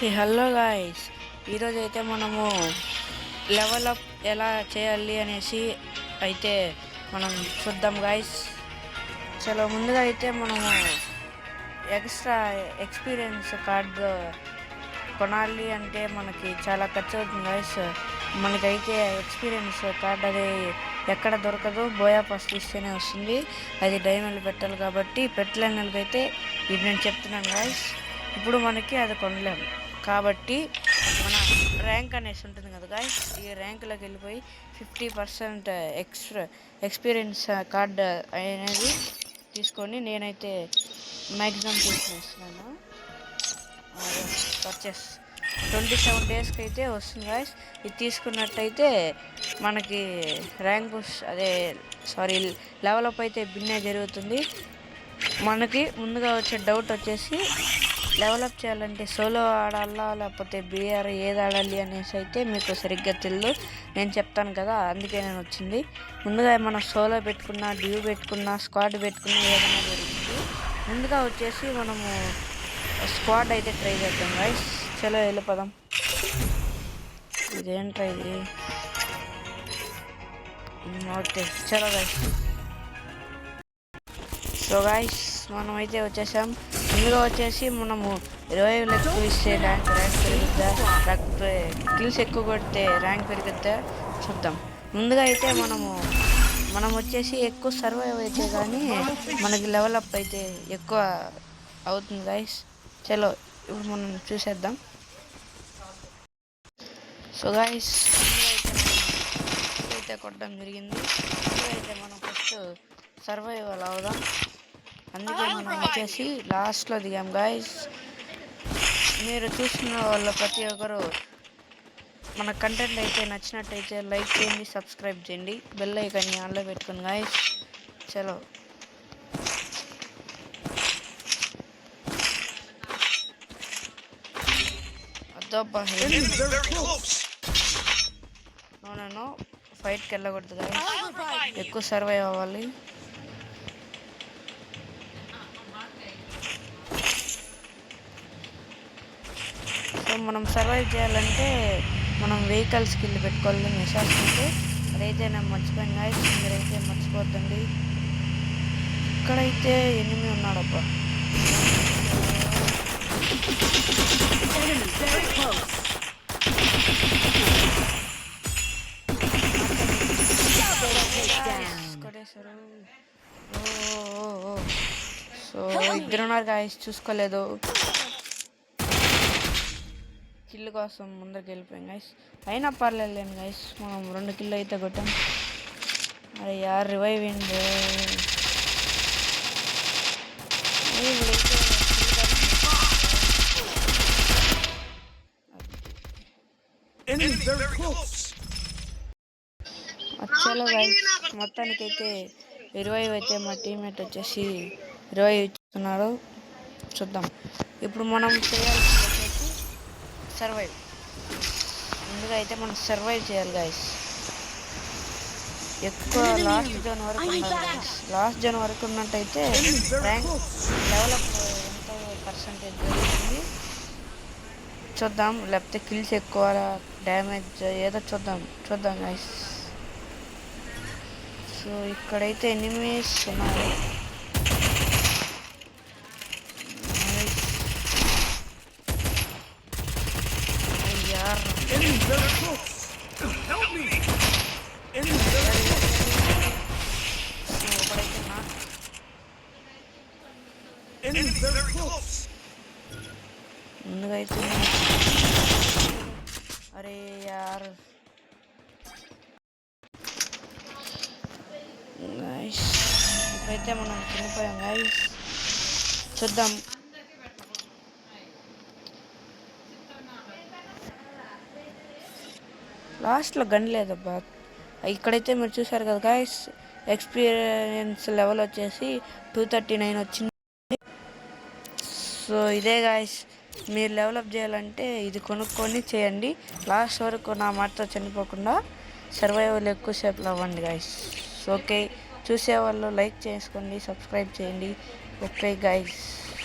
Hello guys, ఈరోజు అయితే మనము లెవెల్ అప్ ఎలా చేయాలి అనేసి అయితే మనం చూద్దాం గాయ్స్. చలో ముందుగా అయితే మనము ఎక్స్ట్రా ఎక్స్పీరియన్స్ కార్డు కొనాలి అంటే మనకి చాలా ఖర్చు అవుతుంది గాయ్స్. మనకైతే ఎక్స్పీరియన్స్ కార్డ్ అది ఎక్కడ దొరకదు, బోయా ఫస్ట్ ఇస్తేనే వస్తుంది. అది డైమండ్లు పెట్టాలి కాబట్టి పెట్టలేని వాళ్ళకైతే ఇది నేను చెప్తున్నాను గాయ్స్. ఇప్పుడు మనకి అది కొనలేము కాబట్టి మన ర్యాంక్ అనేసి ఉంటుంది కదా గాయ్స్, ఈ ర్యాంకులోకి వెళ్ళిపోయి 50% ఎక్స్పీరియన్స్ కార్డ్ అనేది తీసుకొని నేనైతే మ్యాక్సిమం తీసుకునేస్తున్నాను. పర్చేస్ 27 డేస్కి అయితే వస్తుంది గాయ్స్. ఇది తీసుకున్నట్టయితే మనకి ర్యాంక్ లెవెలప్ అయితే బిన్నే జరుగుతుంది. మనకి ముందుగా వచ్చే డౌట్ వచ్చేసి డెవలప్ చేయాలంటే సోలో ఆడాలా లేకపోతే బిఆర్ ఏది ఆడాలి అనేసి అయితే మీకు సరిగ్గా తెలియదు. నేను చెప్తాను కదా, అందుకే నేను వచ్చింది. ముందుగా మనం సోలో పెట్టుకున్నా, డ్యూ పెట్టుకున్నా, స్క్వాడ్ పెట్టుకున్నా ఏదైనా జరుగుతుంది. ముందుగా వచ్చేసి మనము స్క్వాడ్ అయితే ట్రై చేద్దాం గాయ్స్. చలో వెళ్ళిపోదాం. ఇదేంట్రా ఇది? ఓకే చలో గాయ్స్. సో గాయ్స్ మనమైతే వచ్చేసాం. ముందుగా వచ్చేసి మనము 20 ఎక్కువ ఇస్తే ర్యాంక్ పెరుగుద్దా, లేకపోతే కిల్స్ ఎక్కువ కొడితే ర్యాంక్ పెరుగుద్దా చూద్దాం. ముందుగా అయితే మనం వచ్చేసి ఎక్కువ సర్వైవ్ అయితే కానీ మనకి లెవెల్ అప్ అయితే ఎక్కువ అవుతుంది గాయ్స్. చలో ఇప్పుడు మనం చూసేద్దాం. సో గాయ్స్ అయితే కొట్టడం జరిగింది. అయితే మనం ఫస్ట్ సర్వైవల్ అవుదాం. అందుకే మనం వచ్చేసి లాస్ట్లో దిగాం గాయ్స్. మీరు చూసిన వాళ్ళు ప్రతి ఒక్కరు మన కంటెంట్ అయితే నచ్చినట్టయితే లైక్ చేయండి, సబ్స్క్రైబ్ చేయండి, బెల్ ఐకాన్ని ఆన్లో పెట్టుకోండి గాయ్స్. చలో అద్దబ్బా, నో ఫైట్కి వెళ్ళకూడదు గాయ్స్, ఎక్కువ సర్వైవ్ అవ్వాలి. సో మనం సర్వైవ్ చేయాలంటే మనం వెహికల్ స్కిల్ పెట్టుకోవాలి, మిసాల్స్ ఉంటే. అదైతే నేను మర్చిపోయాను గాయ్స్, మీరైతే మర్చిపోద్దండి. ఇక్కడైతే ఎనిమి ఉన్నాడబ్బా. సో ఇద్దరున్నారు గాయ్స్, చూసుకోలేదు. కిల్ కోసం ముందరికి వెళ్ళిపోయాం గాయ్స్. అయినా పర్లేదు గాయ్స్, మనం 2 కిల్ అయితే కొట్టాం. అరే యార్ రివైవ్ అయింది. చలో గాయ్స్, మొత్తానికైతే 20 అయితే మా టీమ్మేట్ వచ్చేసి 20 ఇస్తున్నాడు. చూద్దాం ఇప్పుడు మనం చేయాల్సింది వచ్చేసి సర్వైవ్. ముందుగా అయితే మనం సర్వైవ్ చేయాలి గాయ్స్. ఎక్కువ లాస్ట్ జోన్ వరకు ఉండాలి గాయ్స్. లాస్ట్ జోన్ వరకు ఉన్నట్టయితే ర్యాంక్ లెవెలప్ ఎంతో పర్సంటేజ్ జరుగుతుంది. చూద్దాం, లేకపోతే కిల్స్ ఎక్కువ, డ్యామేజ్ ఏదో చూద్దాం గాయ్స్. సో ఇక్కడైతే ఎనిమీస్ ఉన్నారు. ముందుగా అయితే అరే యార్ గాయ్స్, ఇప్పుడైతే మనం చనిపోయాం గాయ్స్. చూద్దాం. లాస్ట్లో గన్ లేదబ్బా. ఇక్కడైతే మీరు చూసారు కదా గాయ్స్, ఎక్స్పీరియన్స్ లెవెల్ వచ్చేసి 239 వచ్చింది. సో ఇదే గాయ్స్, మీరు డెవలప్ చేయాలంటే ఇది కొనుక్కొని చేయండి. లాస్ట్ వరకు నా మాటతో చనిపోకుండా సర్వైవల్ ఎక్కువసేపు అవ్వండి గాయ్స్. ఓకే, చూసేవాళ్ళు లైక్ చేసుకోండి, సబ్స్క్రైబ్ చేయండి. Okay guys.